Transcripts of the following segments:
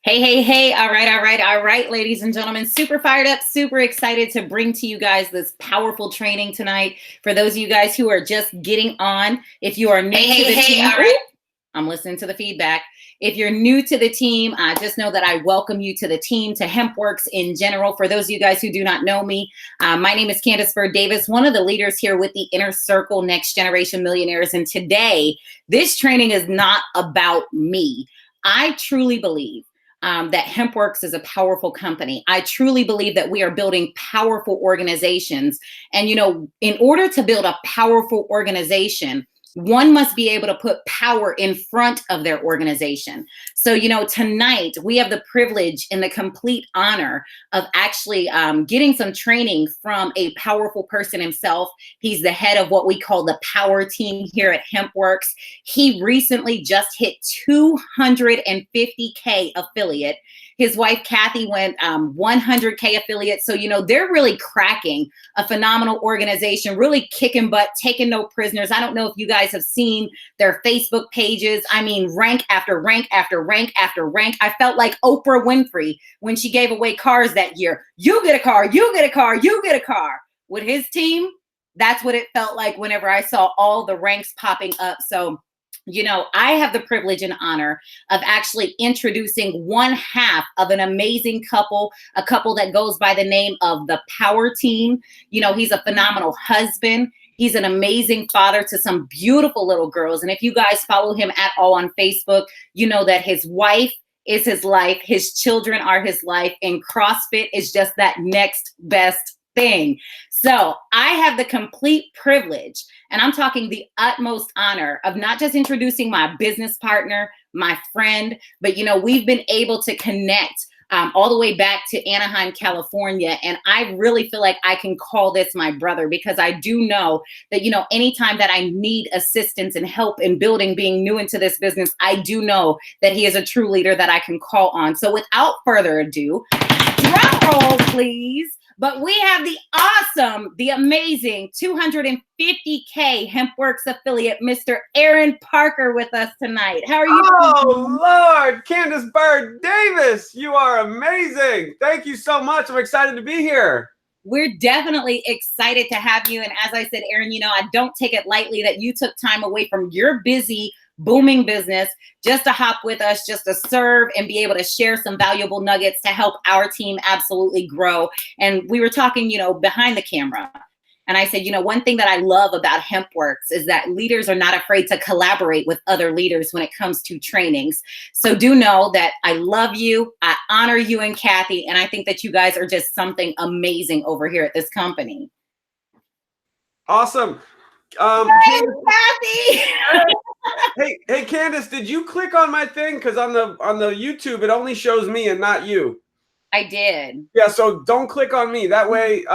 Hey, hey, hey. All right, ladies and gentlemen. Super fired up, super excited to bring to you guys this powerful training tonight. For those of you guys who are just getting on, if you are new to the team, all right. I'm listening to the feedback. If you're new to the team, just know that I welcome you to the team, to Hempworx in general. For those of you guys who do not know me, my name is Candace Byrd Davis, one of the leaders here with the Inner Circle Next Generation Millionaires. And today, this training is not about me. I truly believe that Hempworx is a powerful company. I truly believe that we are building powerful organizations. And, in order to build a powerful organization, one must be able to put power in front of their organization. So, tonight we have the privilege and the complete honor of actually getting some training from a powerful person himself. He's the head of what we call the power team here at Hempworx. He recently just hit 250K affiliate. His wife, Kathy, went 100K affiliate. So, they're really cracking a phenomenal organization, really kicking butt, taking no prisoners. I don't know if you guys have seen their Facebook pages. I mean, rank after rank after rank after rank. I felt like Oprah Winfrey when she gave away cars that year. You get a car, you get a car, you get a car. With his team, that's what it felt like whenever I saw all the ranks popping up. So, I have the privilege and honor of actually introducing one half of an amazing couple, a couple that goes by the name of the Power Team. He's a phenomenal husband. He's an amazing father to some beautiful little girls. And if you guys follow him at all on Facebook, you know that his wife is his life. His children are his life. And CrossFit is just that next best thing. So I have the complete privilege, and I'm talking the utmost honor, of not just introducing my business partner, my friend, but we've been able to connect all the way back to Anaheim, California. And I really feel like I can call this my brother, because I do know that, anytime that I need assistance and help in building, being new into this business, I do know that he is a true leader that I can call on. So without further ado, drum roll, please. But we have the awesome, the amazing 250K Hempworx affiliate, Mr. Aron Parker, with us tonight. How are you? Oh, Lord, Candace Byrd Davis, you are amazing. Thank you so much. I'm excited to be here. We're definitely excited to have you. And as I said, Aron, I don't take it lightly that you took time away from your busy, booming business just to hop with us, just to serve and be able to share some valuable nuggets to help our team absolutely grow. And we were talking, behind the camera. And I said, one thing that I love about Hempworx is that leaders are not afraid to collaborate with other leaders when it comes to trainings. So do know that I love you. I honor you and Kathy. And I think that you guys are just something amazing over here at this company. Awesome. Hey, Kathy. Hey, Candace, did you click on my thing? Because on the YouTube, it only shows me and not you. I did. Yeah, so don't click on me. That way,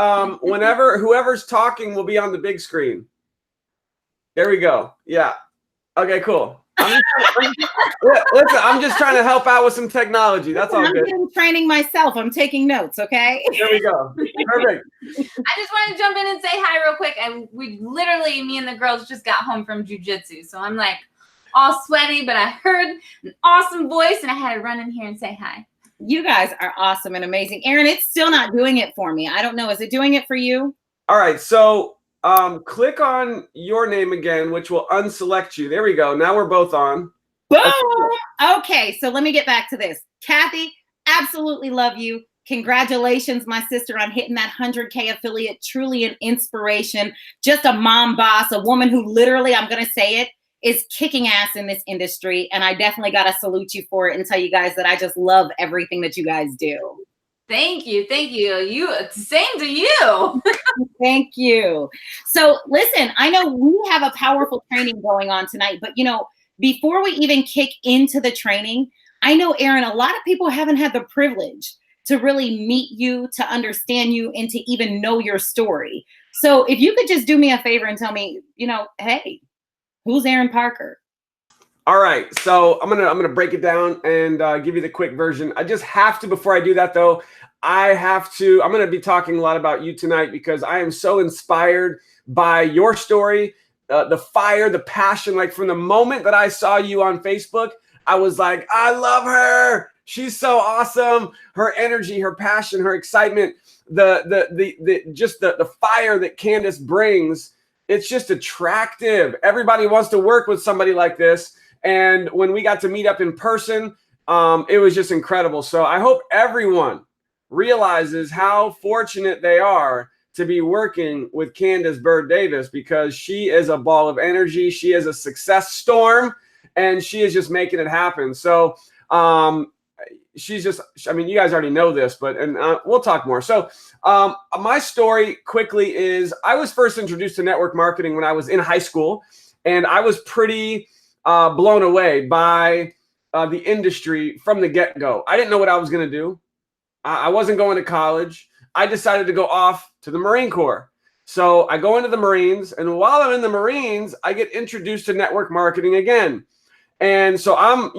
whenever whoever's talking will be on the big screen. There we go. Yeah. Okay, cool. Listen, I'm just trying to help out with some technology. That's all good. I'm training myself. I'm taking notes, okay? There we go. Perfect. I just wanted to jump in and say hi real quick. And me and the girls just got home from jujitsu. So I'm like all sweaty, but I heard an awesome voice and I had to run in here and say hi. You guys are awesome and amazing. Aron, it's still not doing it for me. I don't know. Is it doing it for you? All right. So click on your name again, which will unselect you. There we go. Now we're both on. Boom. Okay. So let me get back to this. Kathy, absolutely love you. Congratulations, my sister, on hitting that 100K affiliate. Truly an inspiration. Just a mom boss, a woman who literally, I'm going to say it, is kicking ass in this industry. And I definitely got to salute you for it and tell you guys that I just love everything that you guys do. Thank you. Thank you. Same to you. Thank you. So listen, I know we have a powerful training going on tonight, but before we even kick into the training, I know, Aron, a lot of people haven't had the privilege to really meet you, to understand you, and to even know your story. So if you could just do me a favor and tell me, hey, who's Aron Parker? All right, so I'm gonna break it down and give you the quick version. I just have to, before I do that though, I'm gonna be talking a lot about you tonight because I am so inspired by your story, the fire, the passion. Like from the moment that I saw you on Facebook, I was like, I love her. She's so awesome. Her energy, her passion, her excitement, the fire that Candace brings, it's just attractive. Everybody wants to work with somebody like this. And when we got to meet up in person, it was just incredible. So I hope everyone realizes how fortunate they are to be working with Candace Byrd Davis, because she is a ball of energy. She is a success storm, and she is just making it happen. So she's just, I mean, you guys already know this, but we'll talk more. So my story quickly is I was first introduced to network marketing when I was in high school, and I was pretty blown away by the industry from the get-go. I didn't know what I was going to do. I wasn't going to college. I decided to go off to the Marine Corps. So I go into the Marines, and while I'm in the Marines, I get introduced to network marketing again. And so I'm,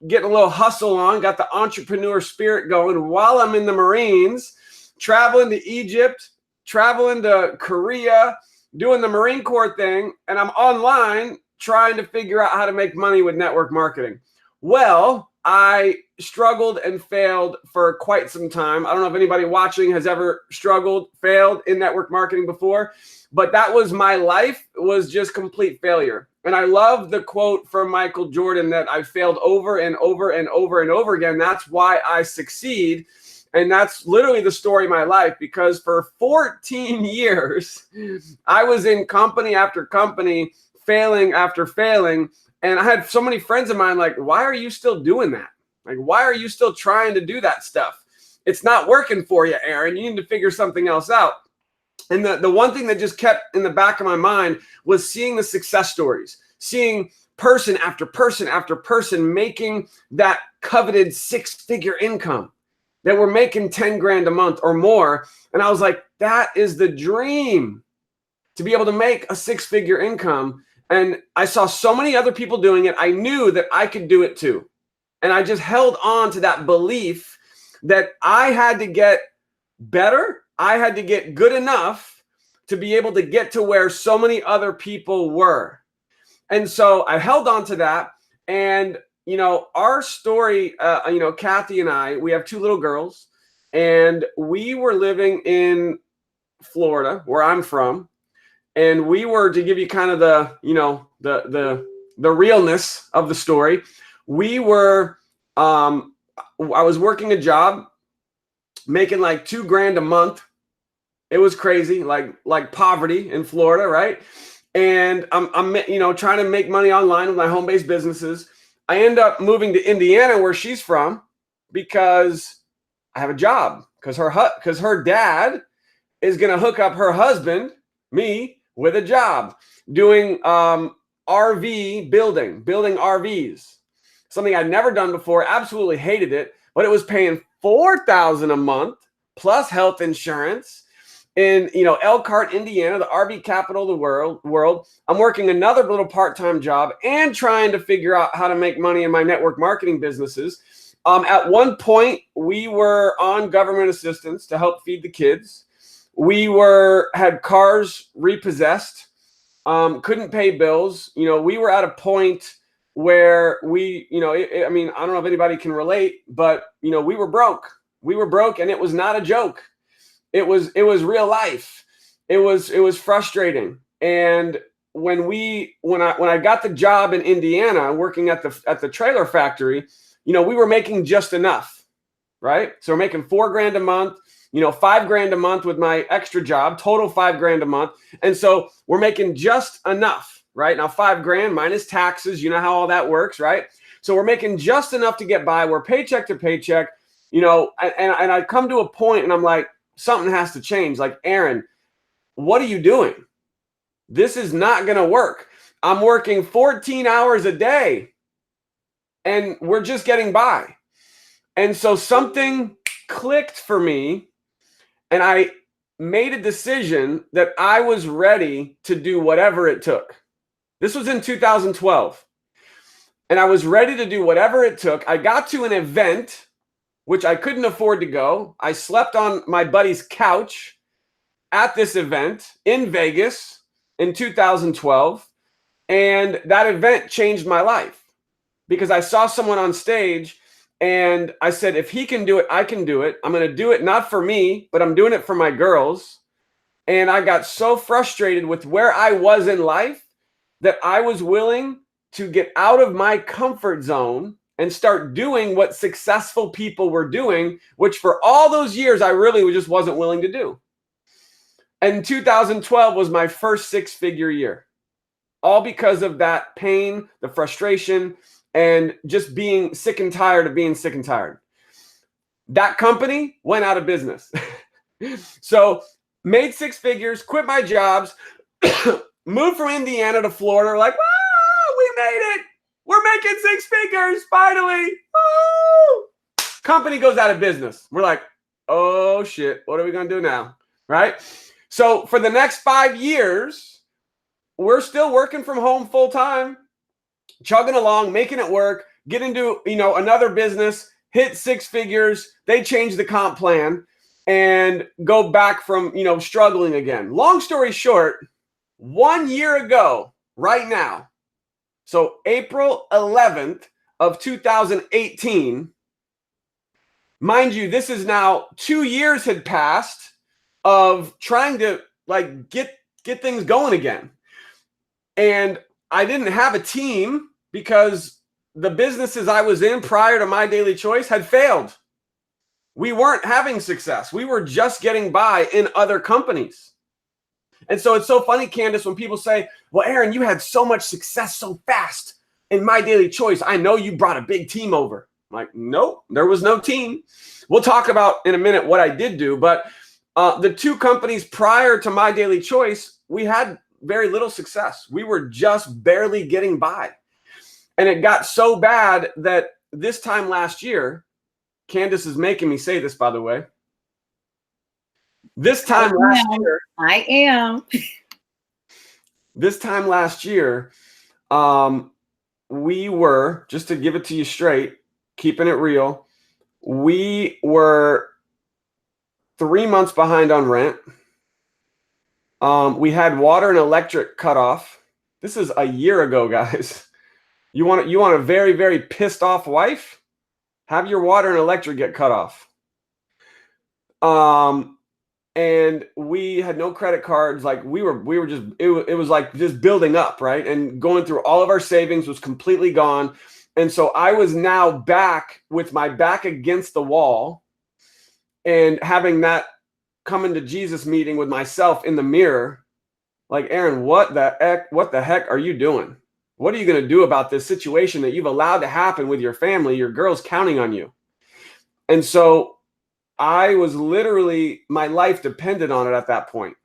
getting a little hustle on, got the entrepreneur spirit going while I'm in the Marines, traveling to Egypt, traveling to Korea, doing the Marine Corps thing, and I'm online trying to figure out how to make money with network marketing. Well, I struggled and failed for quite some time. I don't know if anybody watching has ever struggled, failed in network marketing before, but that was my life, was just complete failure. And I love the quote from Michael Jordan that I failed over and over and over and over again. That's why I succeed. And that's literally the story of my life, because for 14 years, I was in company after company, failing after failing. And I had so many friends of mine like, why are you still doing that? Like, why are you still trying to do that stuff? It's not working for you, Aron. You need to figure something else out. And the one thing that just kept in the back of my mind was seeing the success stories, seeing person after person after person making that coveted 6-figure income, that were making 10 grand a month or more. And I was like, that is the dream, to be able to make a 6-figure income. And I saw so many other people doing it. I knew that I could do it too. And I just held on to that belief that I had to get better. I had to get good enough to be able to get to where so many other people were. And so I held on to that. And, our story, Kathy and I, we have 2 little girls, and we were living in Florida, where I'm from. And we were, to give you kind of the realness of the story, we were, I was working a job, making like $2 grand a month. It was crazy, like poverty in Florida, right? And I'm trying to make money online with my home-based businesses. I end up moving to Indiana, where she's from, because I have a job, because her dad is going to hook up her husband, me, with a job doing RV building RVs, something I'd never done before, absolutely hated it, but it was paying $4,000 a month plus health insurance in Elkhart, Indiana, the RV capital of the world. I'm working another little part-time job and trying to figure out how to make money in my network marketing businesses. At one point, we were on government assistance to help feed the kids. We had cars repossessed, couldn't pay bills. We were at a point where we, I don't know if anybody can relate, but, we were broke. We were broke, and it was not a joke. It was real life. It was frustrating. And when I got the job in Indiana working at the trailer factory, we were making just enough, right? So we're making $4 grand a month. $5 grand a month with my extra job, total $5 grand a month. And so we're making just enough, right? Now, $5 grand minus taxes, you know how all that works, right? So we're making just enough to get by. We're paycheck to paycheck, and I come to a point and I'm like, something has to change. Like, Aron, what are you doing? This is not going to work. I'm working 14 hours a day and we're just getting by. And so something clicked for me. And I made a decision that I was ready to do whatever it took. This was in 2012. And I was ready to do whatever it took. I got to an event, which I couldn't afford to go. I slept on my buddy's couch at this event in Vegas in 2012. And that event changed my life, because I saw someone on stage And I said, if he can do it, I can do it. I'm going to do it not for me, but I'm doing it for my girls. And I got so frustrated with where I was in life that I was willing to get out of my comfort zone and start doing what successful people were doing, which for all those years I really just wasn't willing to do. And 2012 was my first six-figure year, all because of that pain, the frustration, and just being sick and tired of being sick and tired. That company went out of business. So made six figures, quit my jobs, moved from Indiana to Florida. Like, whoa, we made it. We're making six figures, finally. Woo! Company goes out of business. We're like, oh shit, what are we gonna do now? Right? So for the next 5 years, we're still working from home full time, chugging along, making it work, get into, another business, hit six figures. They change the comp plan and go back from, struggling again. Long story short, 1 year ago, right now, so April 11th of 2018, mind you, this is now 2 years had passed of trying to get things going again. And I didn't have a team because the businesses I was in prior to My Daily Choice had failed. We weren't having success. We were just getting by in other companies. And so it's so funny, Candace, when people say, well, Aron, you had so much success so fast in My Daily Choice. I know you brought a big team over. I'm like, nope, there was no team. We'll talk about in a minute what I did do. But the two companies prior to My Daily Choice, we had very little success. We were just barely getting by. And it got so bad that this time last year, Candace is making me say this, by the way. This time last year, I am. This time last year, we were, just to give it to you straight, keeping it real, we were 3 months behind on rent. We had water and electric cut off. This is a year ago, guys. You want a very, very pissed off wife? Have your water and electric get cut off. And we had no credit cards. Like we were just, it was like just building up, right? And going through all of our savings was completely gone. And so I was now back with my back against the wall and having that coming to Jesus meeting with myself in the mirror. Like, Aron, what the heck are you doing? What are you going to do about this situation that you've allowed to happen with your family? Your girl's counting on you. And so I was literally, my life depended on it at that point.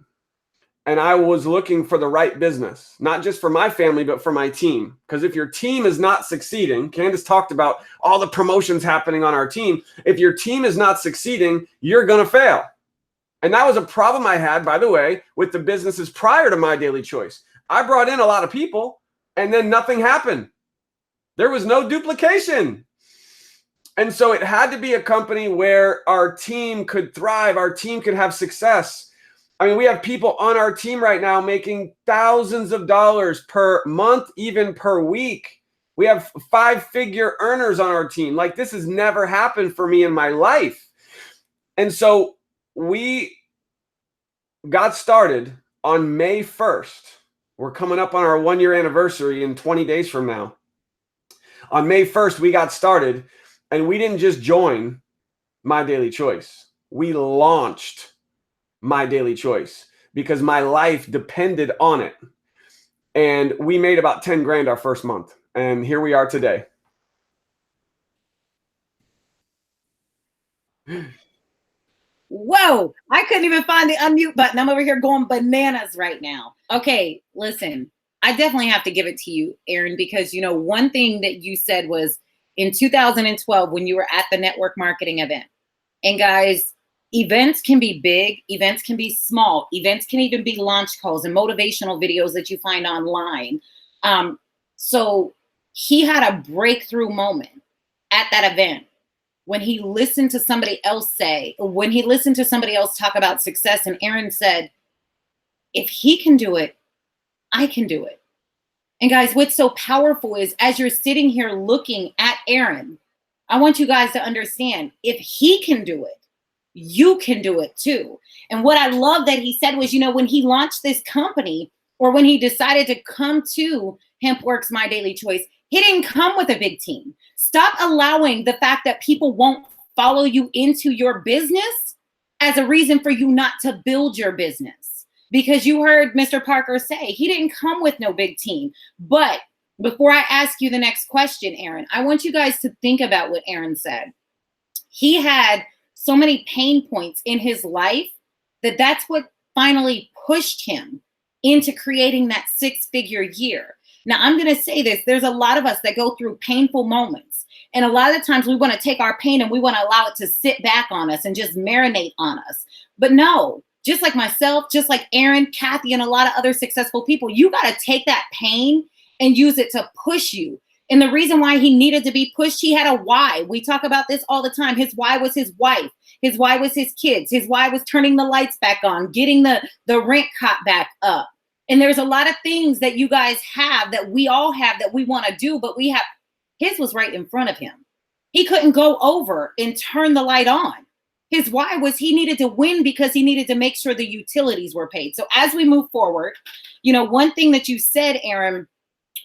And I was looking for the right business, not just for my family, but for my team. Because if your team is not succeeding, Candace talked about all the promotions happening on our team. If your team is not succeeding, you're going to fail. And that was a problem I had, by the way, with the businesses prior to My Daily Choice. I brought in a lot of people and then nothing happened. There was no duplication. And so it had to be a company where our team could thrive, our team could have success. I mean, we have people on our team right now making thousands of dollars per month, even per week. We have 5-figure earners on our team. Like, this has never happened for me in my life. And so we got started on May 1st. We're coming up on our 1-year anniversary in 20 days from now. On May 1st, we got started. And we didn't just join My Daily Choice. We launched My Daily Choice because my life depended on it. And we made about 10 grand our first month. And here we are today. Whoa, I couldn't even find the unmute button. I'm over here going bananas right now. Okay, listen, I definitely have to give it to you, Aron, because, one thing that you said was, in 2012, when you were at the network marketing event. And guys, events can be big, events can be small, events can even be launch calls and motivational videos that you find online. So he had a breakthrough moment at that event when he listened to somebody else talk about success. And Aron said, if he can do it, I can do it. And guys, what's so powerful is as you're sitting here looking at Aron, I want you guys to understand, if he can do it, you can do it too. And what I love that he said was, when he launched this company, or when he decided to come to Hempworx My Daily Choice, he didn't come with a big team. Stop allowing the fact that people won't follow you into your business as a reason for you not to build your business. Because you heard Mr. Parker say he didn't come with no big team. But before I ask you the next question, Aron, I want you guys to think about what Aron said. He had so many pain points in his life that's what finally pushed him into creating that 6-figure year. Now, I'm going to say this. There's a lot of us that go through painful moments. And a lot of the times we want to take our pain and we want to allow it to sit back on us and just marinate on us. But no, just like myself, just like Aron, Kathy, and a lot of other successful people, you got to take that pain and use it to push you. And the reason why he needed to be pushed, he had a why. We talk about this all the time. His why was his wife. His why was his kids. His why was turning the lights back on, getting the rent caught back up. And there's a lot of things that you guys have, that we all have, that we want to do, but his was right in front of him. He couldn't go over and turn the light on. His why was he needed to win because he needed to make sure the utilities were paid. So as we move forward, one thing that you said, Aron,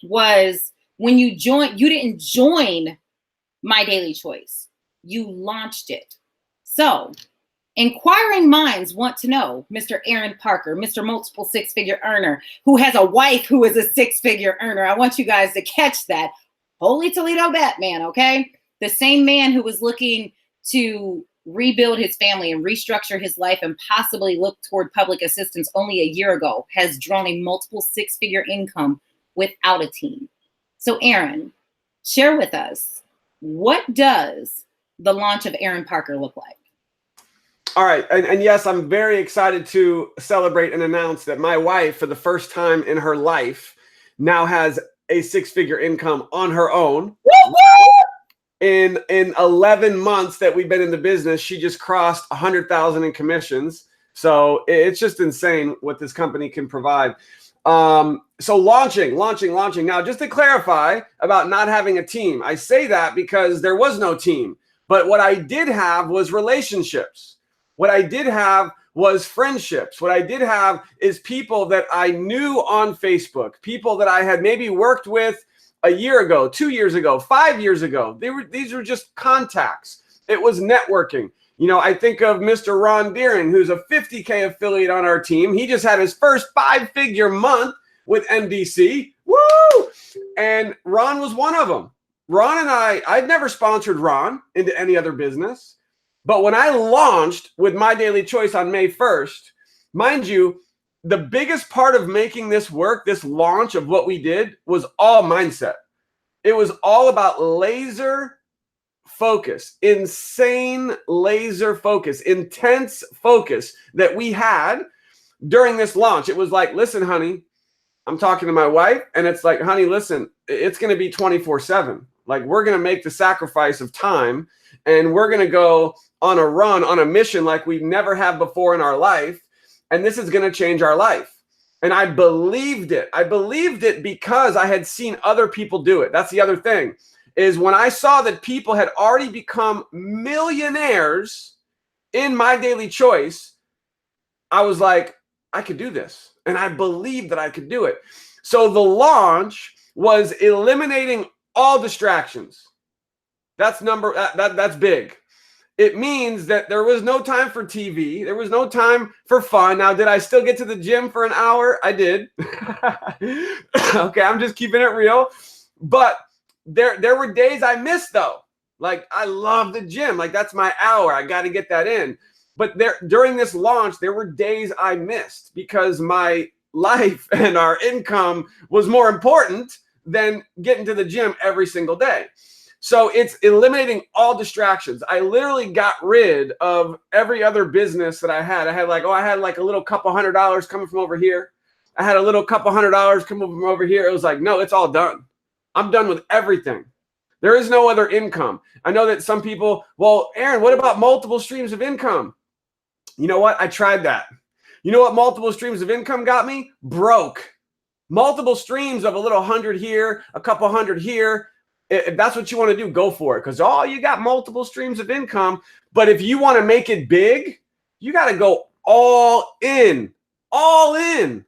was when you didn't join My Daily Choice. You launched it. So inquiring minds want to know, Mr. Aron Parker, Mr. Multiple 6-Figure Earner, who has a wife who is a 6-figure earner. I want you guys to catch that. Holy Toledo Batman, okay? The same man who was looking to rebuild his family and restructure his life and possibly look toward public assistance only a year ago has drawn a multiple 6-figure income without a team. So Aron, share with us, what does the launch of Aron Parker look like? All right. And yes, I'm very excited to celebrate and announce that my wife, for the first time in her life, now has a 6-figure income on her own. In 11 months that we've been in the business, she just crossed 100,000 in commissions. So it's just insane what this company can provide. So launching. Now, just to clarify about not having a team, I say that because there was no team. But what I did have was relationships. What I did have was friendships. What I did have is people that I knew on Facebook, people that I had maybe worked with a year ago, 2 years ago, 5 years ago. These were just contacts. It was networking. I think of Mr. Ron Deeren, who's a 50K affiliate on our team. He just had his first 5-figure month with NBC. Woo! And Ron was one of them. Ron and I'd never sponsored Ron into any other business. But when I launched with My Daily Choice on May 1st, mind you, the biggest part of making this work, this launch of what we did, was all mindset. It was all about laser focus, insane laser focus, intense focus that we had during this launch. It was like, listen, honey, I'm talking to my wife, and it's like, honey, listen, it's going to be 24/7. Like, we're going to make the sacrifice of time, and we're going to go on a run, on a mission like we've never had before in our life. And this is going to change our life. And I believed it. I believed it because I had seen other people do it. That's the other thing, is when I saw that people had already become millionaires in My Daily Choice, I was like, I could do this. And I believed that I could do it. So the launch was eliminating all distractions. That's big. It means that there was no time for TV. There was no time for fun. Now, did I still get to the gym for an hour? I did. Okay, I'm just keeping it real. But there were days I missed, though. Like, I love the gym. Like, that's my hour. I got to get that in. But during this launch, there were days I missed because my life and our income was more important than getting to the gym every single day. So it's eliminating all distractions. I literally got rid of every other business that I had. I had like a little couple $100 coming from over here. I had a little couple $100 coming from over here. It was like, no, it's all done. I'm done with everything. There is no other income. I know that some people, well, Aron, what about multiple streams of income? You know what? I tried that. You know what multiple streams of income got me? Broke. Multiple streams of a little 100 here, a couple 100 here. If that's what you want to do, go for it. Because you got multiple streams of income. But if you want to make it big, you got to go all in. All in.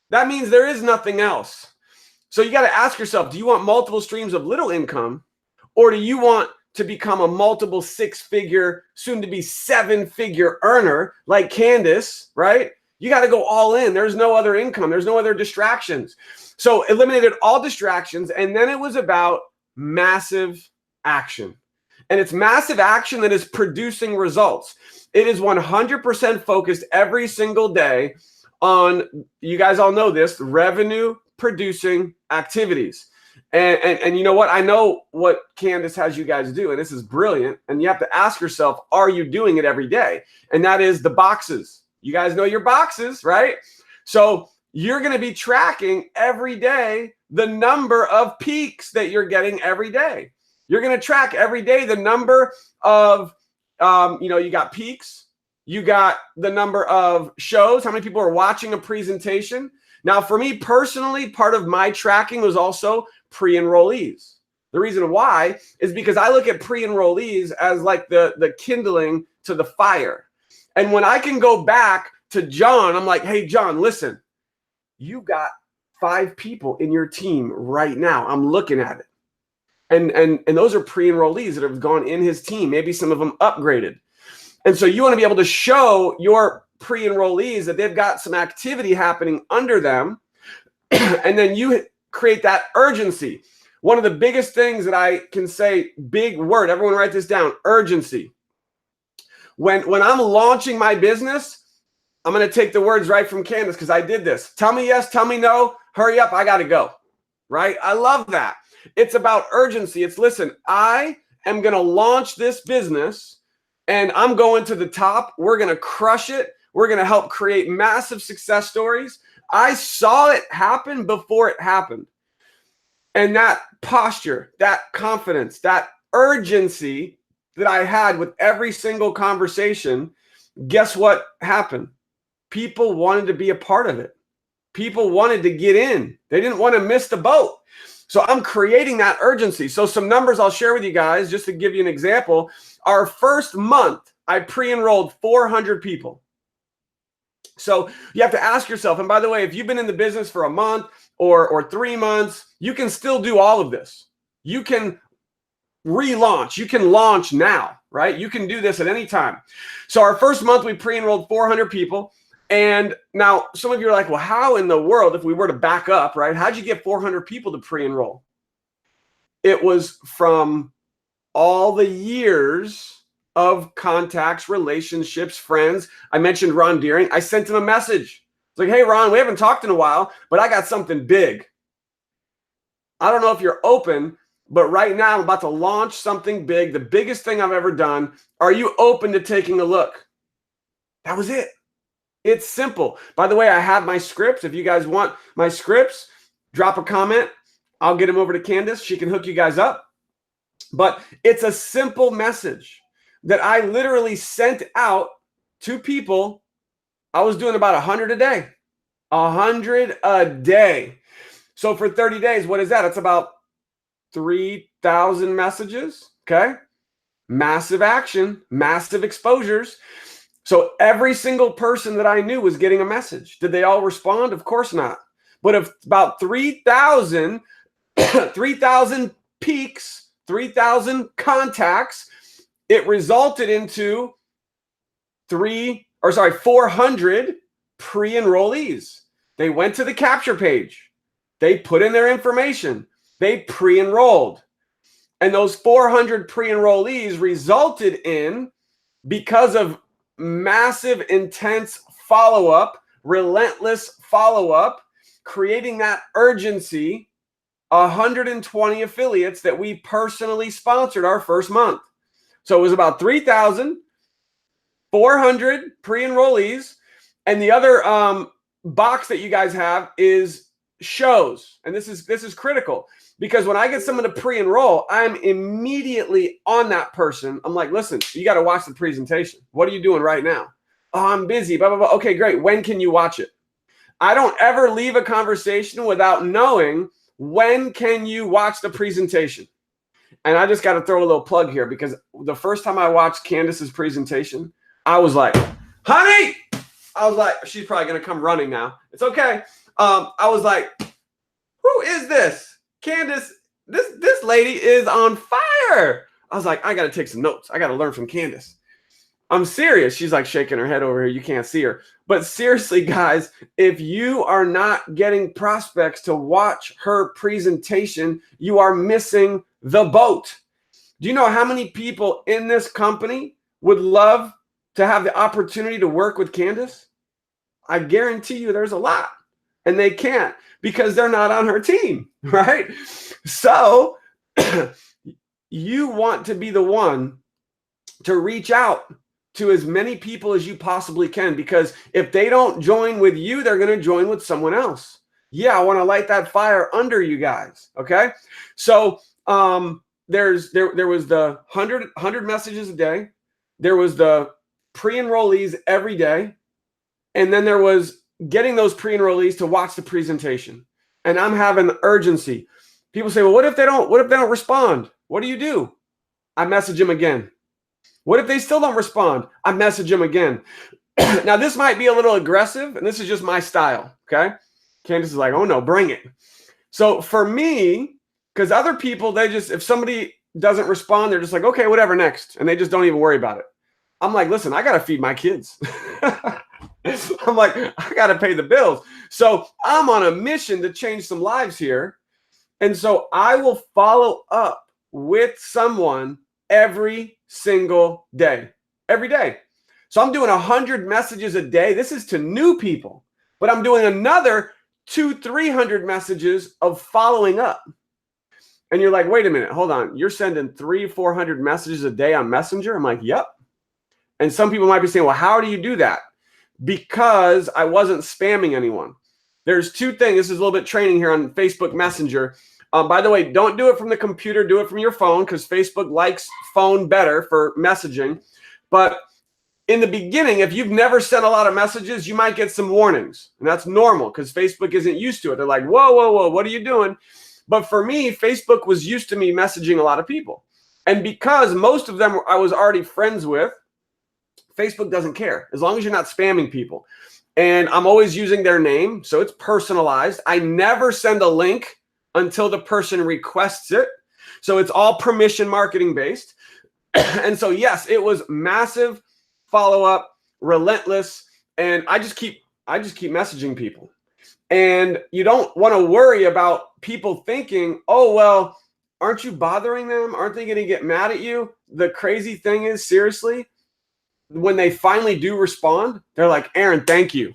That means there is nothing else. So you got to ask yourself, do you want multiple streams of little income, or do you want to become a multiple 6-figure, soon to be 7-figure earner like Candace, right? You got to go all in. There's no other income. There's no other distractions. So eliminated all distractions. And then it was about massive action. And it's massive action that is producing results. It is 100% focused every single day on, you guys all know this, revenue producing activities. And you know what? I know what Candace has you guys do, and this is brilliant. And you have to ask yourself, are you doing it every day? And that is the boxes. You guys know your boxes, right? So you're going to be tracking every day the number of peaks that you're getting every day. You're going to track every day the number of, you got peaks. You got the number of shows, how many people are watching a presentation. Now, for me personally, part of my tracking was also pre-enrollees. The reason why is because I look at pre-enrollees as like the kindling to the fire. And when I can go back to John, I'm like, hey, John, listen, you got 5 people in your team right now. I'm looking at it. And those are pre-enrollees that have gone in his team. Maybe some of them upgraded. And so you want to be able to show your pre-enrollees that they've got some activity happening under them. And then you create that urgency. One of the biggest things that I can say, big word, everyone write this down, urgency. When I'm launching my business, I'm going to take the words right from Candace because I did this. Tell me yes, tell me no, hurry up, I got to go, right? I love that. It's about urgency. It's, listen, I am going to launch this business and I'm going to the top. We're going to crush it. We're going to help create massive success stories. I saw it happen before it happened. And that posture, that confidence, that urgency that I had with every single conversation, guess what happened? People wanted to be a part of it. People wanted to get in. They didn't want to miss the boat. So I'm creating that urgency. So some numbers I'll share with you guys just to give you an example. Our first month, I pre-enrolled 400 people. So you have to ask yourself, and by the way, if you've been in the business for a month or 3 months, you can still do all of this. You can relaunch. You can launch now, right? You can do this at any time. So our first month, we pre-enrolled 400 people. And now some of you are like, well, how in the world, if we were to back up, right? How'd you get 400 people to pre-enroll? It was from all the years of contacts, relationships, friends. I mentioned Ron Deering. I sent him a message. It's like, hey, Ron, we haven't talked in a while, but I got something big. I don't know if you're open, but right now I'm about to launch something big, the biggest thing I've ever done. Are you open to taking a look? That was it. It's simple. By the way, I have my scripts. If you guys want my scripts, drop a comment. I'll get them over to Candace. She can hook you guys up. But it's a simple message that I literally sent out to people. I was doing about 100 a day. 100 a day. So for 30 days, what is that? It's about 3,000 messages. Okay. Massive action, massive exposures. So every single person that I knew was getting a message. Did they all respond? Of course not. But if about 3,000 peaks, 3,000 contacts, it resulted into 400 pre-enrollees. They went to the capture page. They put in their information. They pre-enrolled. And those 400 pre-enrollees resulted in, because of massive, intense follow-up, relentless follow-up, creating that urgency, 120 affiliates that we personally sponsored our first month. So it was about 3,400 pre-enrollees. And the other box that you guys have is shows. And this is critical, because when I get someone to pre-enroll, I'm immediately on that person. I'm like, listen, you got to watch the presentation. What are you doing right now? Oh, I'm busy, blah, blah, blah. Okay, great. When can you watch it? I don't ever leave a conversation without knowing, when can you watch the presentation? And I just got to throw a little plug here because the first time I watched Candace's presentation, I was like, honey, I was like, she's probably going to come running now. It's okay. I was like, who is this? Candace, this lady is on fire. I was like, I got to take some notes. I got to learn from Candace. I'm serious. She's like shaking her head over here. You can't see her. But seriously, guys, if you are not getting prospects to watch her presentation, you are missing the boat. Do you know how many people in this company would love to have the opportunity to work with Candace? I guarantee you there's a lot. And they can't because they're not on her team, right? So you want to be the one to reach out to as many people as you possibly can, because if they don't join with you, they're going to join with someone else. Yeah, I want to light that fire under you guys, okay? So there was the 100 messages a day. There was the pre-enrollees every day. And then there was getting those pre-enrollees to watch the presentation. And I'm having urgency. People say, well, what if they don't respond? What do? I message them again. What if they still don't respond? I message them again. Now, this might be a little aggressive, and this is just my style, okay? Candace is like, oh, no, bring it. So for me, because other people, if somebody doesn't respond, they're just like, okay, whatever, next. And they just don't even worry about it. I'm like, listen, I got to feed my kids. I'm like, I got to pay the bills. So I'm on a mission to change some lives here. And so I will follow up with someone every single day, every day. So I'm doing 100 messages a day. This is to new people, but I'm doing another 200-300 messages of following up. And you're like, wait a minute, hold on. You're sending 300-400 messages a day on Messenger? I'm like, yep. And some people might be saying, well, how do you do that? Because I wasn't spamming anyone. There's two things. This is a little bit training here on Facebook Messenger. By the way, don't do it from the computer. Do it from your phone because Facebook likes phone better for messaging. But in the beginning, if you've never sent a lot of messages, you might get some warnings. And that's normal because Facebook isn't used to it. They're like, whoa, whoa, whoa, what are you doing? But for me, Facebook was used to me messaging a lot of people. And because most of them I was already friends with, Facebook doesn't care as long as you're not spamming people. And I'm always using their name, so it's personalized. I never send a link until the person requests it. So it's all permission marketing based. And so, yes, it was massive follow-up, relentless, and I just keep messaging people. And you don't want to worry about people thinking, oh, well, aren't you bothering them? Aren't they going to get mad at you? The crazy thing is, seriously, when they finally do respond, they're like, Aron, thank you.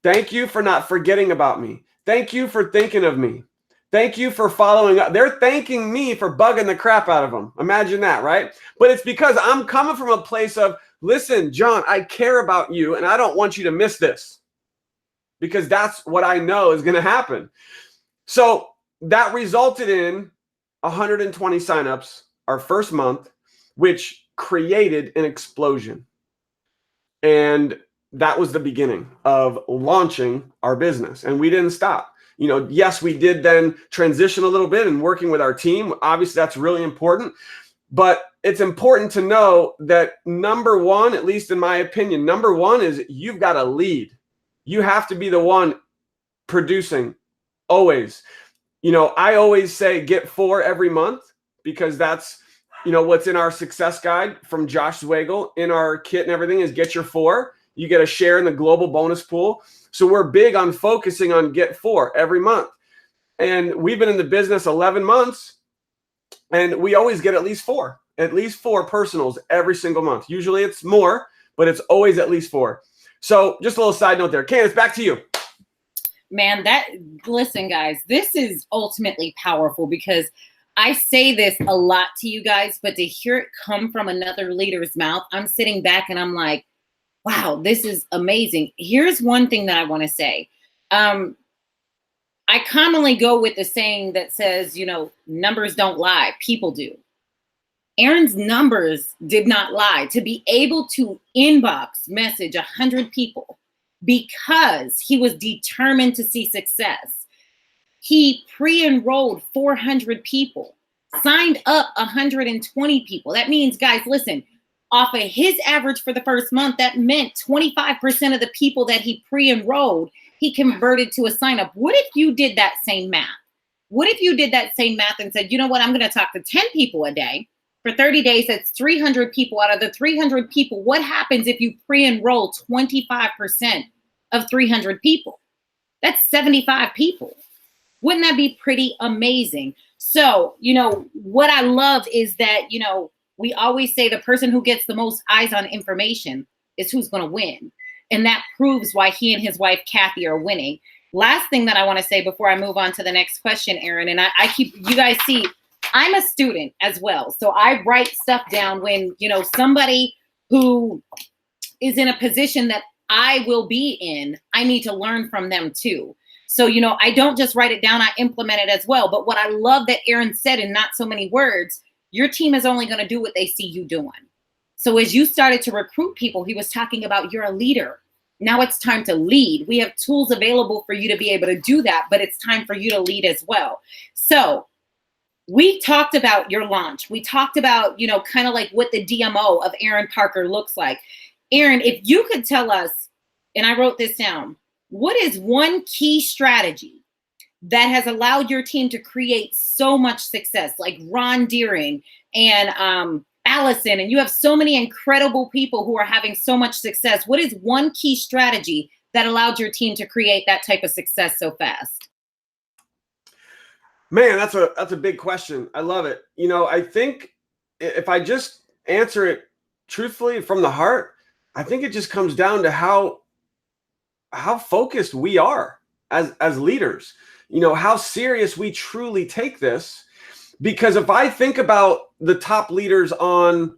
Thank you for not forgetting about me. Thank you for thinking of me. Thank you for following up. They're thanking me for bugging the crap out of them. Imagine that, right? But it's because I'm coming from a place of, listen, John, I care about you and I don't want you to miss this, because that's what I know is going to happen. So that resulted in 120 signups our first month, which created an explosion. And that was the beginning of launching our business. And we didn't stop. You know, yes, we did then transition a little bit and working with our team. Obviously, that's really important. But it's important to know that number one, at least in my opinion, number one is you've got to lead. You have to be the one producing always. You know, I always say get 4 every month, because that's, you know, what's in our success guide from Josh Zwagel in our kit and everything is get your 4. You get a share in the global bonus pool. So we're big on focusing on get 4 every month. And we've been in the business 11 months and we always get at least 4 personals every single month. Usually it's more, but it's always at least 4. So just a little side note there. Candace, back to you. Man, listen, guys, this is ultimately powerful, because I say this a lot to you guys, but to hear it come from another leader's mouth, I'm sitting back and I'm like, wow, this is amazing. Here's one thing that I want to say. I commonly go with the saying that says, you know, numbers don't lie, people do. Aron's numbers did not lie. To be able to inbox message 100 people because he was determined to see success. He pre-enrolled 400 people signed up 120 people. That means, guys, listen, off of his average for the first month, that meant 25% of the people that he pre-enrolled, he converted to a sign up. What if you did that same math? What if you did that same math and said, you know what, I'm going to talk to 10 people a day for 30 days. That's 300 people. Out of the 300 people, what happens if you pre-enroll 25% of 300 people? That's 75 people. Wouldn't that be pretty amazing? So, you know, what I love is that, you know, we always say the person who gets the most eyes on information is who's going to win. And that proves why he and his wife, Kathy, are winning. Last thing that I want to say before I move on to the next question, Aron, and I keep, you guys see, I'm a student as well. So I write stuff down when, you know, somebody who is in a position that I will be in, I need to learn from them too. So, you know, I don't just write it down, I implement it as well. But what I love that Aron said in not so many words, your team is only going to do what they see you doing. So as you started to recruit people, he was talking about you're a leader. Now it's time to lead. We have tools available for you to be able to do that, but it's time for you to lead as well. So we talked about your launch. We talked about, you know, kind of like what the DMO of Aron Parker looks like. Aron, if you could tell us, and I wrote this down, what is one key strategy that has allowed your team to create so much success, like Ron Deering and Allison, and you have so many incredible people who are having so much success. What is one key strategy that allowed your team to create that type of success so fast? Man, that's a big question. I love it. You know, I think if I just answer it truthfully from the heart, I think it just comes down to how focused we are as leaders. You know, how serious we truly take this. Because if I think about the top leaders on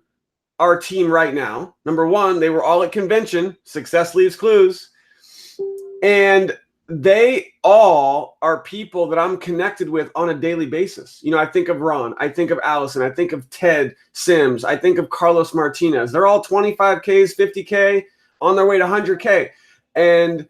our team right now, number one, they were all at convention. Success leaves clues. And they all are people that I'm connected with on a daily basis. You know, I think of Ron, I think of Allison, I think of Ted Sims, I think of Carlos Martinez. They're all 25Ks, 50K, on their way to 100K. And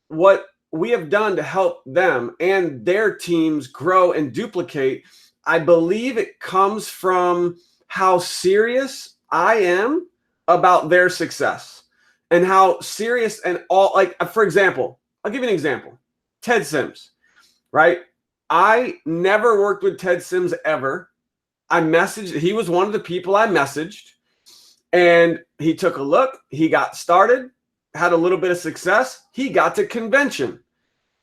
what we have done to help them and their teams grow and duplicate, I believe it comes from how serious I am about their success and how serious and all, like, for example, I'll give you an example. Ted Sims, right? I never worked with Ted Sims ever. I messaged, he was one of the people I messaged, and he took a look, he got started, had a little bit of success, he got to convention.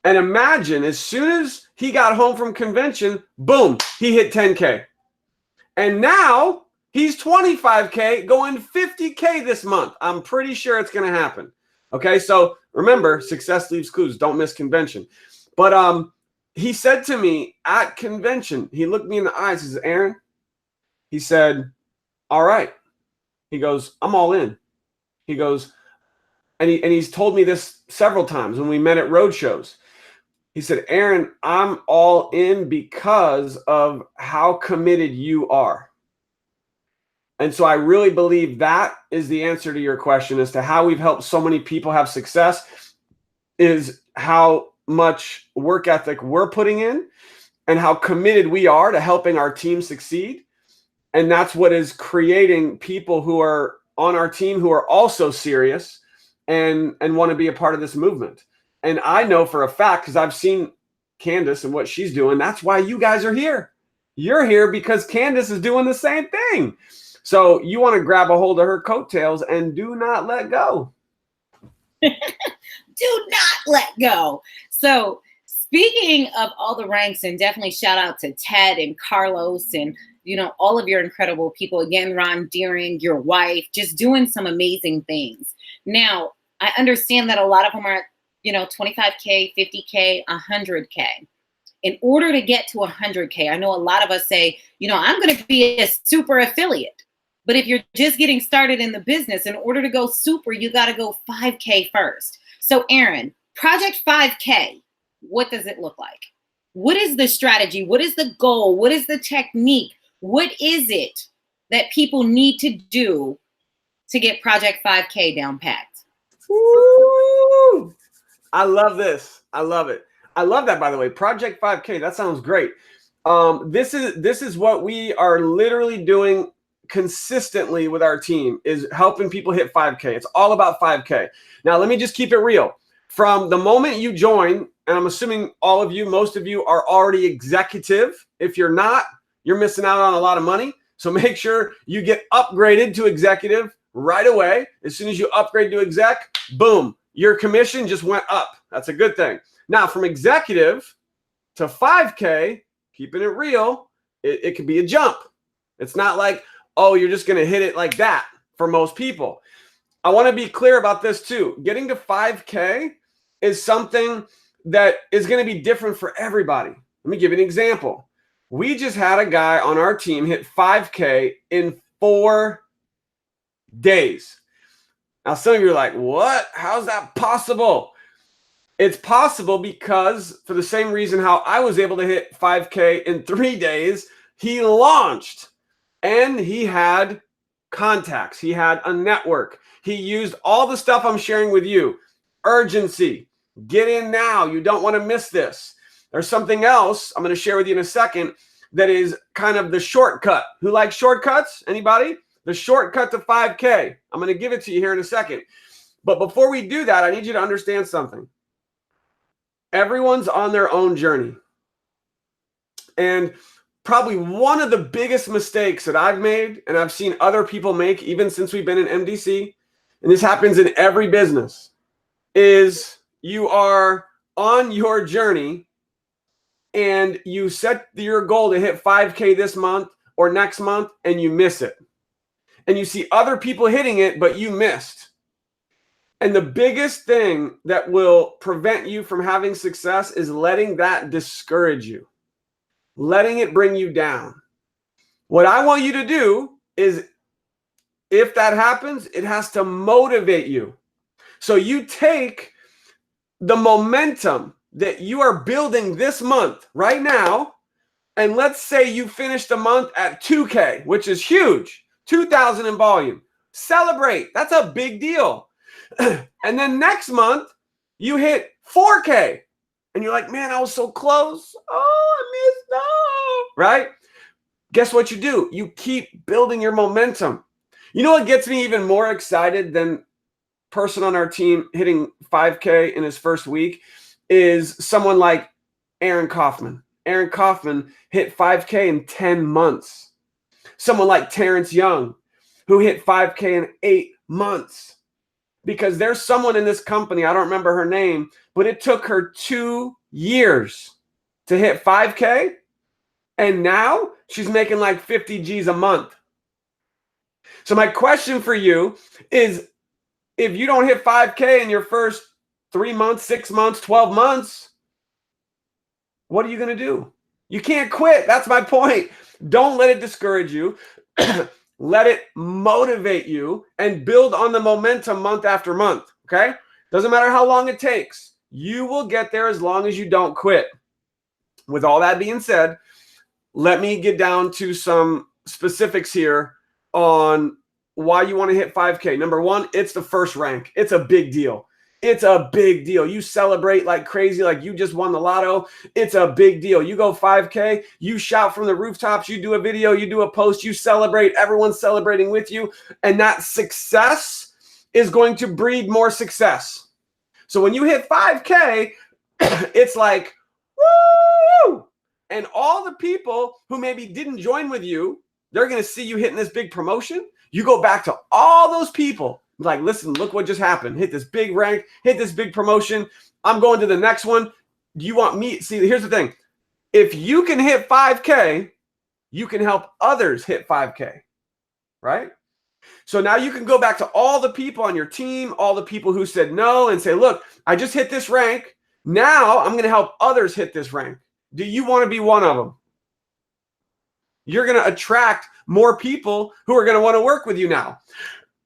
And imagine, as soon as he got home from convention, boom, he hit 10K. And now he's 25K, going 50K this month. I'm pretty sure it's going to happen. Okay, so remember, success leaves clues. Don't miss convention. But he said to me at convention, he looked me in the eyes, he says, Aron, he said, all right. He goes, I'm all in. He goes, and he's told me this several times when we met at road shows. He said, Aron, I'm all in because of how committed you are. And so I really believe that is the answer to your question as to how we've helped so many people have success, is how much work ethic we're putting in and how committed we are to helping our team succeed. And that's what is creating people who are on our team who are also serious and want to be a part of this movement. And I know for a fact, because I've seen Candace and what she's doing, that's why you guys are here. You're here because Candace is doing the same thing. So you want to grab a hold of her coattails and do not let go. Do not let go. So speaking of all the ranks, and definitely shout out to Ted and Carlos and, you know, all of your incredible people. Again, Ron Deering, your wife, just doing some amazing things. Now, I understand that a lot of them are, you know, 25K, 50K, 100K. In order to get to 100K, I know a lot of us say, you know, I'm going to be a super affiliate. But if you're just getting started in the business, in order to go super, you got to go 5K first. So Aron, Project 5K, what does it look like? What is the strategy? What is the goal? What is the technique? What is it that people need to do to get Project 5K down packed? Woo! I love this. I love it. I love that, by the way. Project 5K, that sounds great. This is what we are literally doing consistently with our team, is helping people hit 5K. It's all about 5K. Now, let me just keep it real. From the moment you join, and I'm assuming all of you, most of you are already executive. If you're not, you're missing out on a lot of money. So make sure you get upgraded to executive right away. As soon as you upgrade to exec, boom, your commission just went up. That's a good thing. Now, from executive to 5K, keeping it real, it could be a jump. It's not like, oh, you're just going to hit it like that for most people. I want to be clear about this too. Getting to 5K is something that is going to be different for everybody. Let me give you an example. We just had a guy on our team hit 5K in 4 days. Now, some of you are like, what? How's that possible? It's possible because, for the same reason how I was able to hit 5K in 3 days, he launched and he had contacts. He had a network. He used all the stuff I'm sharing with you. Urgency. Get in now. You don't want to miss this. There's something else I'm going to share with you in a second that is kind of the shortcut. Who likes shortcuts? Anybody? The shortcut to 5K. I'm going to give it to you here in a second. But before we do that, I need you to understand something. Everyone's on their own journey. And probably one of the biggest mistakes that I've made, and I've seen other people make even since we've been in MDC, and this happens in every business, is you are on your journey and you set your goal to hit 5K this month or next month and you miss it. And you see other people hitting it, but you missed. And the biggest thing that will prevent you from having success is letting that discourage you, letting it bring you down. What I want you to do is, if that happens, it has to motivate you. So you take the momentum that you are building this month right now, and let's say you finish the month at 2K, which is huge, 2,000 in volume. Celebrate. That's a big deal. And then next month, you hit 4K. And you're like, man, I was so close. Oh, I missed out. Right? Guess what you do? You keep building your momentum. You know what gets me even more excited than person on our team hitting 5K in his first week is someone like Aron Kaufman. Aron Kaufman hit 5K in 10 months. Someone like Terrence Young, who hit 5K in 8 months. Because there's someone in this company, I don't remember her name, but it took her 2 years to hit 5K. And now she's making like 50 G's a month. So my question for you is, if you don't hit 5K in your first 3 months, 6 months, 12 months, what are you going to do? You can't quit. That's my point. Don't let it discourage you. Let it motivate you and build on the momentum month after month, okay? Doesn't matter how long it takes. You will get there as long as you don't quit. With all that being said, let me get down to some specifics here on why you want to hit 5K. Number one, it's the first rank. It's a big deal. It's a big deal. You celebrate like crazy, like you just won the lotto. It's a big deal. You go 5K, you shout from the rooftops, you do a video, you do a post, you celebrate, everyone's celebrating with you. And that success is going to breed more success. So when you hit 5K, it's like, woo! And all the people who maybe didn't join with you, they're going to see you hitting this big promotion. You go back to all those people. Like, listen, look what just happened. Hit this big rank, hit this big promotion. I'm going to the next one. Do you want me? See, here's the thing. If you can hit 5K, you can help others hit 5K, right? So now you can go back to all the people on your team, all the people who said no, and say, look, I just hit this rank. Now I'm going to help others hit this rank. Do you want to be one of them? You're going to attract more people who are going to want to work with you now.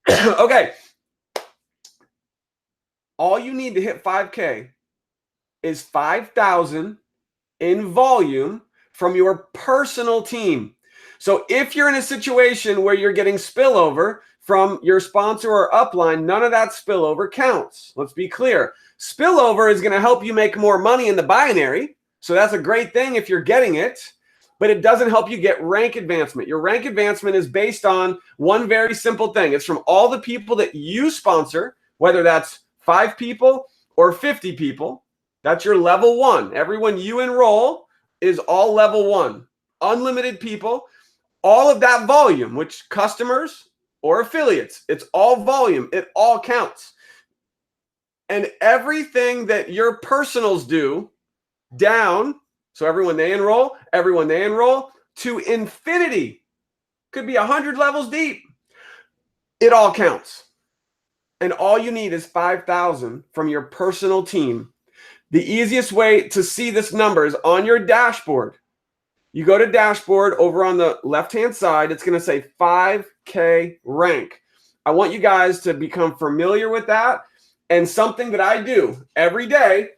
Okay. All you need to hit 5K is 5,000 in volume from your personal team. So if you're in a situation where you're getting spillover from your sponsor or upline, none of that spillover counts. Let's be clear. Spillover is going to help you make more money in the binary. So that's a great thing if you're getting it. but it doesn't help you get rank advancement. Your rank advancement is based on one very simple thing. It's from all the people that you sponsor, whether that's 5 people or 50 people. That's your level 1. Everyone you enroll is all level 1. Unlimited people. All of that volume, which customers or affiliates, it's all volume. It all counts. And everything that your personals do down, so everyone they enroll to infinity, could be 100 levels deep. It all counts. And all you need is 5,000 from your personal team. The easiest way to see this number is on your dashboard. You go to dashboard over on the left-hand side. It's going to say 5K rank. I want you guys to become familiar with that. And something that I do every day,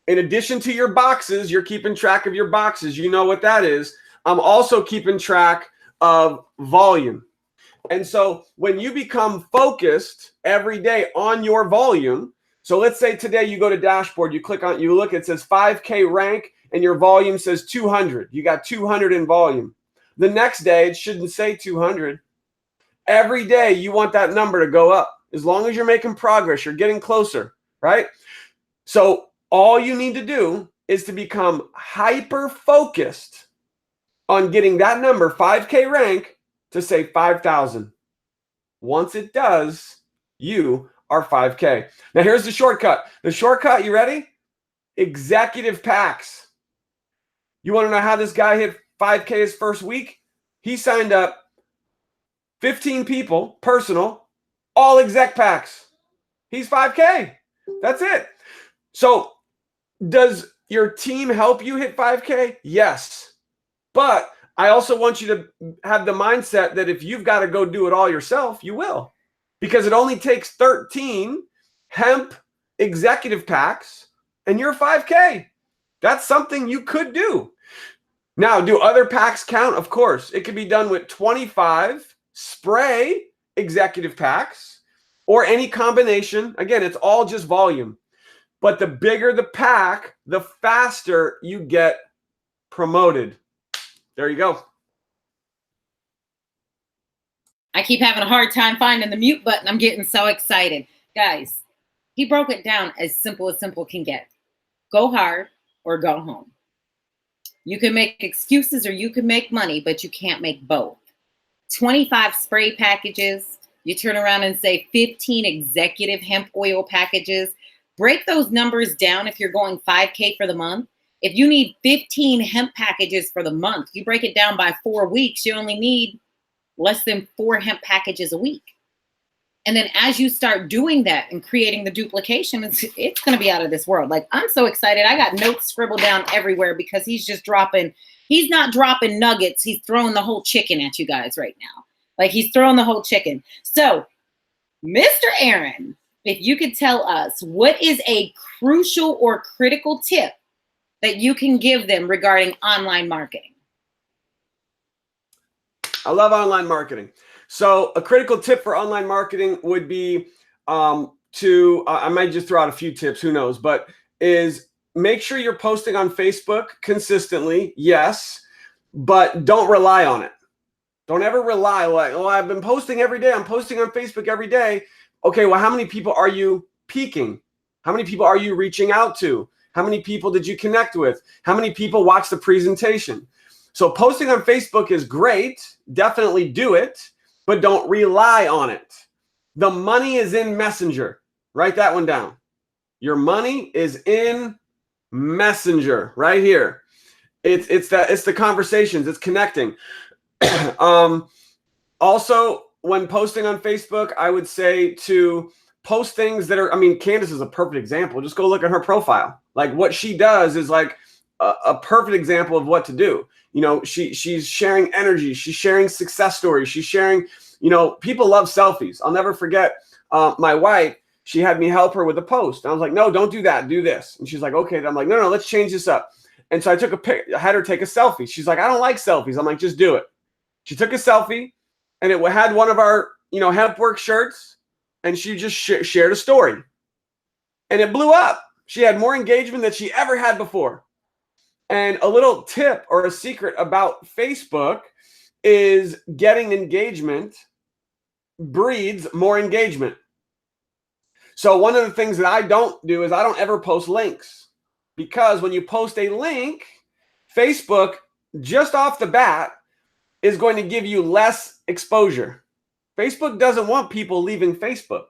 in addition to your boxes, you're keeping track of your boxes. You know what that is. I'm also keeping track of volume. And so when you become focused every day on your volume, so let's say today you go to dashboard, you click on, you look, it says 5K rank, and your volume says 200. You got 200 in volume. The next day, it shouldn't say 200. Every day, you want that number to go up. As long as you're making progress, you're getting closer, right? So all you need to do is to become hyper-focused on getting that number, 5K rank, to say 5,000. Once it does, you are 5K. Now, here's the shortcut. The shortcut, you ready? Executive packs. You want to know how this guy hit 5K his first week? He signed up 15 people, personal, all exec packs. He's 5K. That's it. So does your team help you hit 5K? Yes. But I also want you to have the mindset that if you've got to go do it all yourself, you will. Because it only takes 13 hemp executive packs and you're 5K. That's something you could do. Now, do other packs count? Of course. It could be done with 25 spray executive packs or any combination. Again, it's all just volume. But the bigger the pack, the faster you get promoted. There you go. I keep having a hard time finding the mute button. I'm getting so excited. Guys, he broke it down as simple can get. Go hard or go home. You can make excuses or you can make money, but you can't make both. 25 spray packages. You turn around and say 15 executive hemp oil packages. Break those numbers down if you're going 5K for the month. If you need 15 hemp packages for the month, you break it down by 4 weeks, you only need less than 4 hemp packages a week. And then as you start doing that and creating the duplication, it's going to be out of this world. Like, I'm so excited. I got notes scribbled down everywhere because he's not dropping nuggets. He's throwing the whole chicken at you guys right now. Like, he's throwing the whole chicken. So, Mr. Aron, if you could tell us what is a crucial or critical tip that you can give them regarding online marketing. I love online marketing. So a critical tip for online marketing would be I might just throw out a few tips, who knows, but is make sure you're posting on Facebook consistently, yes, but don't rely on it. Don't ever rely like, oh, I've been posting every day. I'm posting on Facebook every day. Okay, well, how many people are you peaking? How many people are you reaching out to? How many people did you connect with? How many people watched the presentation? So posting on Facebook is great. Definitely do it, but don't rely on it. The money is in Messenger. Write that one down. Your money is in Messenger right here. It's the conversations. It's connecting. Also, when posting on Facebook, I would say to post things that are, Candace is a perfect example. Just go look at her profile. Like, what she does is like a perfect example of what to do. You know, she's sharing energy. She's sharing success stories. She's sharing, people love selfies. I'll never forget my wife. She had me help her with a post. I was like, no, don't do that. Do this. And she's like, okay. And I'm like, no, let's change this up. And so I took I had her take a selfie. She's like, I don't like selfies. I'm like, just do it. She took a selfie and it had one of our, Hempworx shirts, and she just shared a story. And it blew up. She had more engagement than she ever had before. And a little tip or a secret about Facebook is getting engagement breeds more engagement. So one of the things that I don't do is I don't ever post links, because when you post a link, Facebook just off the bat is going to give you less exposure. Facebook doesn't want people leaving Facebook.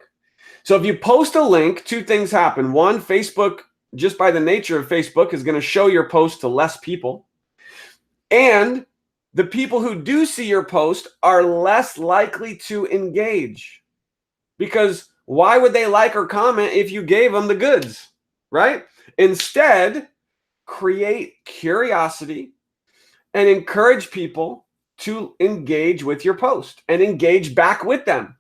So if you post a link, two things happen. One, Facebook, just by the nature of Facebook, is going to show your post to less people. And the people who do see your post are less likely to engage, because why would they like or comment if you gave them the goods, right? Instead, create curiosity and encourage people to engage with your post and engage back with them.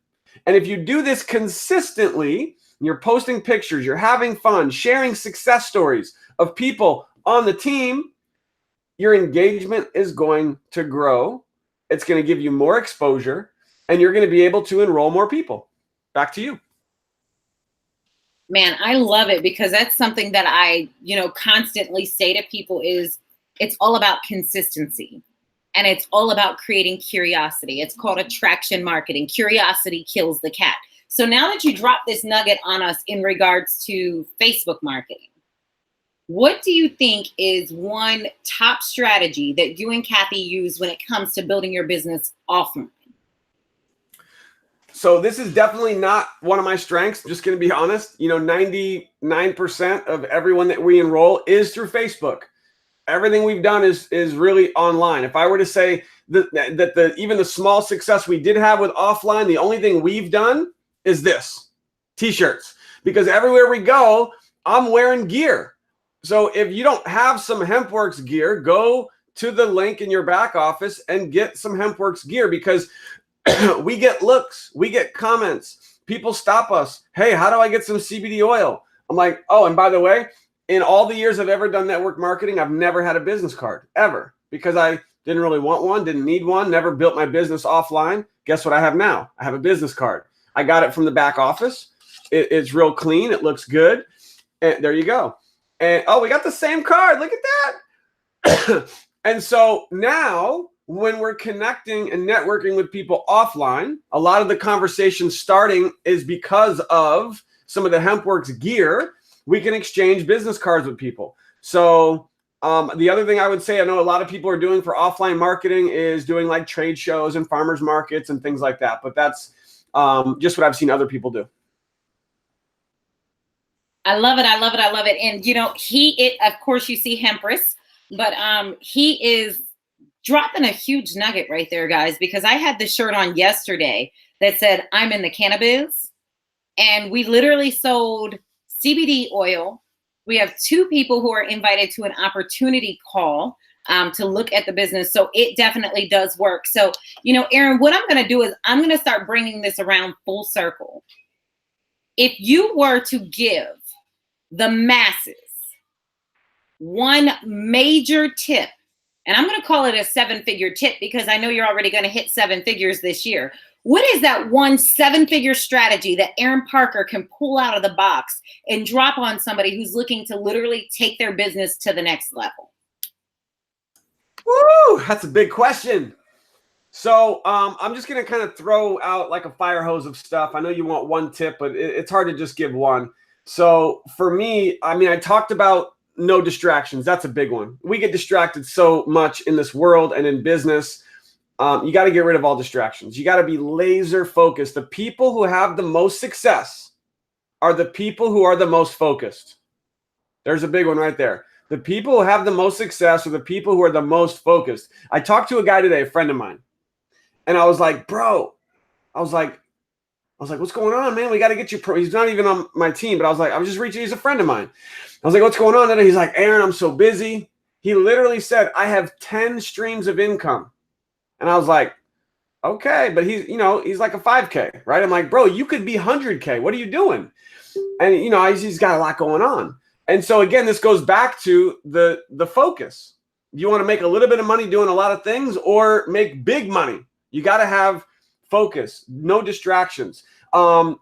And if you do this consistently, you're posting pictures, you're having fun, sharing success stories of people on the team, your engagement is going to grow. It's going to give you more exposure, and you're going to be able to enroll more people. Back to you. Man, I love it, because that's something that I, constantly say to people is it's all about consistency, and it's all about creating curiosity. It's called attraction marketing. Curiosity kills the cat. So now that you drop this nugget on us in regards to Facebook marketing, what do you think is one top strategy that you and Kathy use when it comes to building your business offline? So this is definitely not one of my strengths. Just going to be honest. 99% of everyone that we enroll is through Facebook. Everything we've done is really online. If I were to say that even the small success we did have with offline, the only thing we've done is this: t-shirts. Because everywhere we go, I'm wearing gear. So if you don't have some Hempworx gear, go to the link in your back office and get some Hempworx gear, because we get looks, we get comments. People stop us. Hey, how do I get some CBD oil? I'm like, oh, and by the way, in all the years I've ever done network marketing, I've never had a business card, ever, because I didn't really want one, didn't need one, never built my business offline. Guess what I have now? I have a business card. I got it from the back office. It's real clean. It looks good. And there you go. And oh, we got the same card. Look at that. And so now, when we're connecting and networking with people offline, a lot of the conversation starting is because of some of the Hempworx gear. We can exchange business cards with people. So the other thing I would say, I know a lot of people are doing for offline marketing is doing like trade shows and farmers markets and things like that. But that's just what I've seen other people do. I love it. I love it. I love it. And, of course, you see Hempworx, but he is dropping a huge nugget right there, guys, because I had this shirt on yesterday that said, I'm in the cannabis. And we literally sold CBD oil. We have 2 people who are invited to an opportunity call to look at the business. So it definitely does work. So, Aron, what I'm going to do is I'm going to start bringing this around full circle. If you were to give the masses one major tip, and I'm going to call it a 7-figure tip, because I know you're already going to hit 7 figures this year. What is that one 7-figure strategy that Aron Parker can pull out of the box and drop on somebody who's looking to literally take their business to the next level? Woo, that's a big question. So I'm just going to kind of throw out like a fire hose of stuff. I know you want one tip, but it's hard to just give one. So for me, I talked about no distractions. That's a big one. We get distracted so much in this world and in business. You got to get rid of all distractions. You got to be laser focused. The people who have the most success are the people who are the most focused. There's a big one right there. The people who have the most success are the people who are the most focused. I talked to a guy today, a friend of mine, and I was like, bro, I was like, what's going on, man? We got to get you pro. He's not even on my team, but I was just reaching. He's a friend of mine. I was like, what's going on? And he's like, Aron, I'm so busy. He literally said, I have 10 streams of income. And I was like, okay, but he's like a 5K, right? I'm like, bro, you could be 100K. What are you doing? And, he's got a lot going on. And so again, this goes back to the focus. You want to make a little bit of money doing a lot of things or make big money. You got to have focus, no distractions.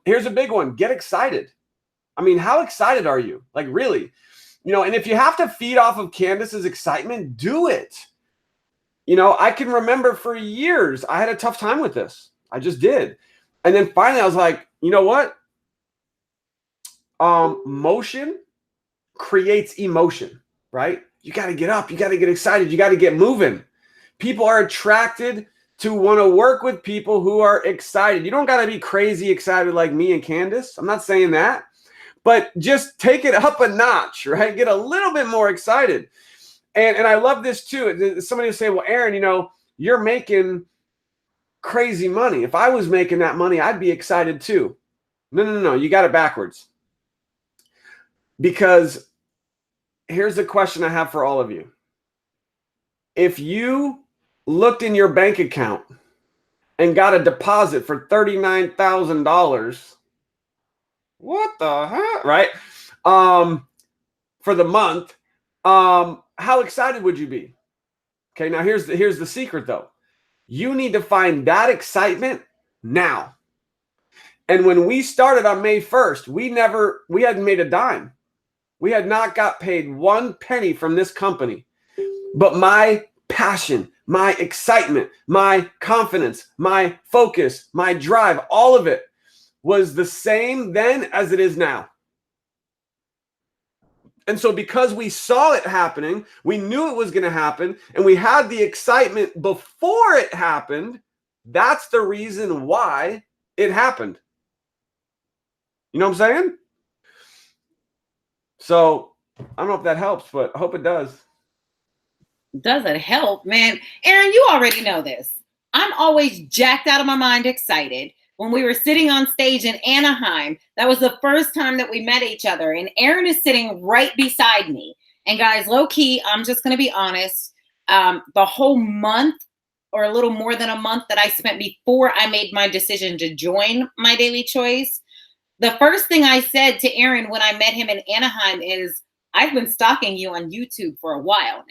Here's a big one. Get excited. How excited are you? Like, really? You know, and if you have to feed off of Candace's excitement, do it. You know, I can remember for years, I had a tough time with this. I just did. And then finally I was like, you know what? Motion creates emotion, right? You got to get up. You got to get excited. You got to get moving. People are attracted to want to work with people who are excited. You don't got to be crazy excited like me and Candace. I'm not saying that, but just take it up a notch, right? Get a little bit more excited. And I love this too. Somebody will say, well, Aron, you know, you're making crazy money. If I was making that money, I'd be excited too. No. You got it backwards. Because here's the question I have for all of you. If you looked in your bank account and got a deposit for $39,000, what the heck, right? For the month, how excited would you be? Okay, now here's the secret though. You need to find that excitement now. And when we started on May 1st, we hadn't made a dime. We had not got paid 1 penny from this company. But my passion, my excitement, my confidence, my focus, my drive, all of it was the same then as it is now. And so because we saw it happening, we knew it was going to happen, and we had the excitement before it happened, that's the reason why it happened. You know what I'm saying? So I don't know if that helps, but I hope it does. Does it help, man? Aron, you already know this. I'm always jacked out of my mind excited. When we were sitting on stage in Anaheim, that was the first time that we met each other. And Aron is sitting right beside me. And guys, low key, I'm just going to be honest. The whole month or a little more than a month that I spent before I made my decision to join My Daily Choice, the first thing I said to Aron when I met him in Anaheim is, I've been stalking you on YouTube for a while now.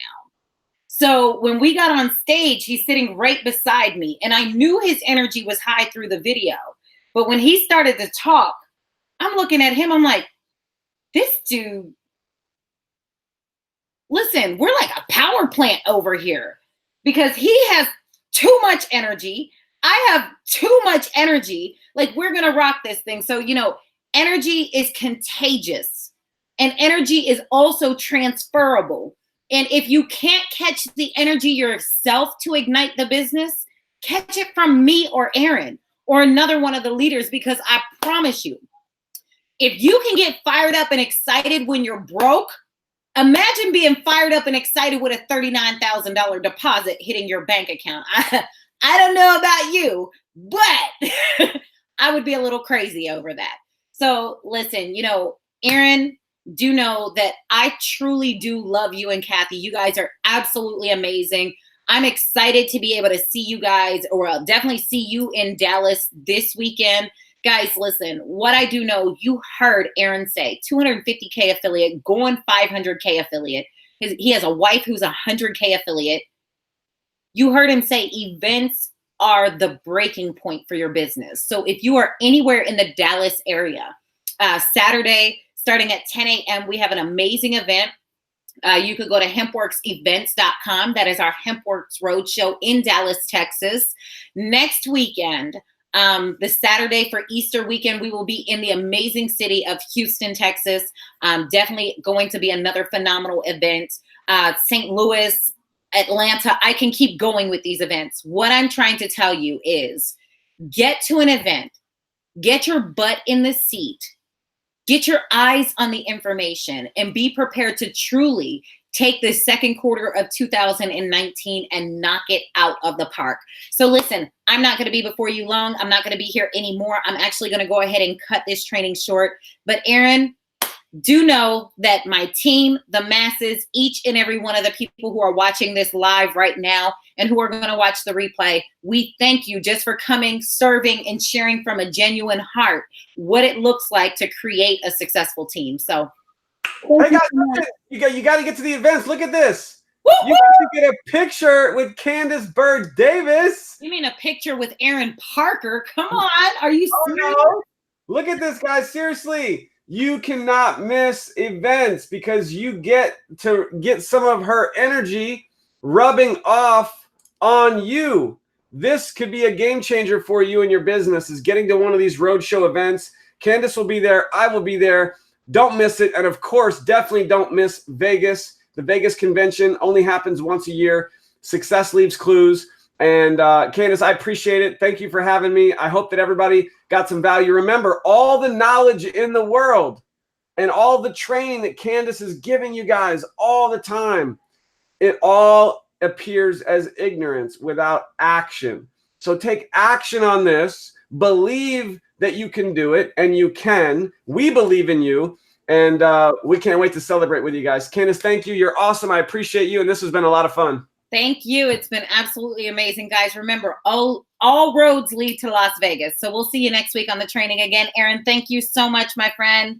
So when we got on stage, he's sitting right beside me, and I knew his energy was high through the video. But when he started to talk, I'm looking at him, I'm like, this dude, listen, we're like a power plant over here, because he has too much energy. I have too much energy. Like, we're going to rock this thing. So, you know, energy is contagious, and energy is also transferable. And if you can't catch the energy yourself to ignite the business, catch it from me or Aron or another one of the leaders, because I promise you, if you can get fired up and excited when you're broke, imagine being fired up and excited with a $39,000 deposit hitting your bank account. I don't know about you, but I would be a little crazy over that. So listen, you know, Aron, do know that I truly do love you and Kathy. You guys are absolutely amazing. I'm excited to be able to see you guys, or I'll definitely see you in Dallas this weekend. Guys, listen, what I do know, you heard Aron say 250K affiliate, going 500K affiliate. He has a wife who's 100K affiliate. You heard him say events are the breaking point for your business. So if you are anywhere in the Dallas area, Saturday, starting at 10 a.m., we have an amazing event. You could go to hempworxevents.com. That is our Hempworx Roadshow in Dallas, Texas. Next weekend, the Saturday for Easter weekend, we will be in the amazing city of Houston, Texas. Definitely going to be another phenomenal event. St. Louis, Atlanta. I can keep going with these events. What I'm trying to tell you is get to an event, get your butt in the seat, get your eyes on the information, and be prepared to truly take the second quarter of 2019 and knock it out of the park. So listen, I'm not going to be before you long. I'm not going to be here anymore. I'm actually going to go ahead and cut this training short. But Aron, do know that my team, the masses, each and every one of the people who are watching this live right now and who are going to watch the replay, we thank you just for coming, serving, and sharing from a genuine heart what it looks like to create a successful team. So, hey guys, you got to get to the events. Look at this. Woo-hoo! You got to get a picture with Candace Byrd Davis. You mean a picture with Aron Parker? Come on, are you serious? No. Look at this, guys. Seriously. You cannot miss events because you get to get some of her energy rubbing off on you. This could be a game changer for you and your business, is getting to one of these roadshow events. Candace will be there. I will be there. Don't miss it. And of course, definitely don't miss Vegas. The Vegas convention only happens once a year. Success leaves clues. And Candace, I appreciate it. Thank you for having me. I hope that everybody got some value. Remember, all the knowledge in the world and all the training that Candace is giving you guys all the time, it all appears as ignorance without action. So take action on this. Believe that you can do it, and you can. We believe in you, and we can't wait to celebrate with you guys. Candace, thank you. You're awesome. I appreciate you, and this has been a lot of fun. Thank you. It's been absolutely amazing, guys. Remember, all roads lead to Las Vegas. So we'll see you next week on the training again. Aron, thank you so much, my friend.